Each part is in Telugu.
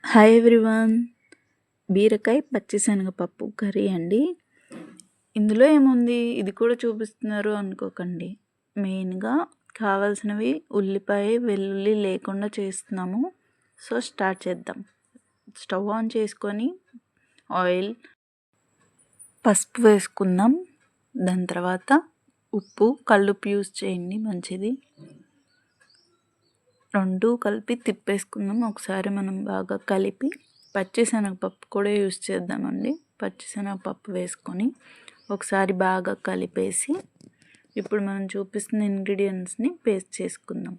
Hi everyone. బీరకాయ పచ్చిశనగపప్పు కర్రీ అండి. ఇందులో ఏముంది, ఇది కూడా చూపిస్తున్నారు అనుకోకండి. మెయిన్గా కావాల్సినవి ఉల్లిపాయ వెల్లుల్లి లేకుండా చేస్తున్నాము. సో స్టార్ట్ చేద్దాం. స్టవ్ ఆన్ చేసుకొని ఆయిల్, పసుపు వేసుకుందాం. దాని తర్వాత ఉప్పు, కల్లుప్పు యూస్ చేయండి, మంచిది. రెండు కలిపి తిప్పేసుకుందాం. ఒకసారి మనం బాగా కలిపి పచ్చిశనగపప్పు కూడా యూస్ చేద్దామండి. పచ్చిశనగపప్పు వేసుకొని ఒకసారి బాగా కలిపేసి ఇప్పుడు మనం చూపిస్తున్న ఇంగ్రీడియంట్స్ని పేస్ట్ చేసుకుందాం.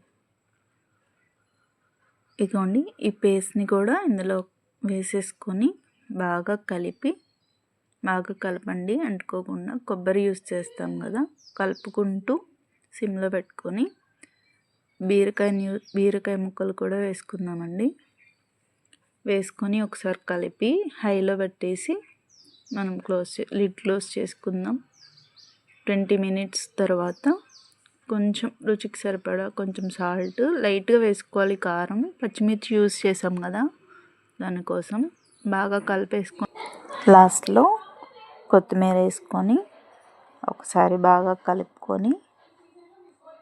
ఇదిగోండి, ఈ పేస్ట్ని కూడా ఇందులో వేసేసుకొని బాగా కలపండి, అంటుకోకుండా. కొబ్బరి యూస్ చేస్తాం కదా, కలుపుకుంటూ సిమ్లో పెట్టుకొని బీరకాయ ముక్కలు కూడా వేసుకుందామండి. వేసుకొని ఒకసారి కలిపి హైలో పెట్టేసి మనం లిడ్ క్లోజ్ చేసుకుందాం. 20 మినిట్స్ తర్వాత కొంచెం రుచికి సరిపడా కొంచెం సాల్ట్ లైట్గా వేసుకోవాలి. కారం, పచ్చిమిర్చి యూస్ చేసాం కదా, దానికోసం బాగా కలిపేసుకొని లాస్ట్లో కొత్తిమీర వేసుకొని ఒకసారి బాగా కలుపుకొని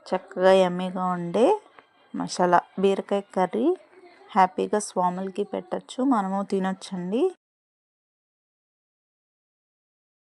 చక్కగా యమ్మీగా ఉండే మసాలా బీరకాయ కర్రీ హ్యాపీగా స్వాములకి పెట్టచ్చు, మనము తినొచ్చండి.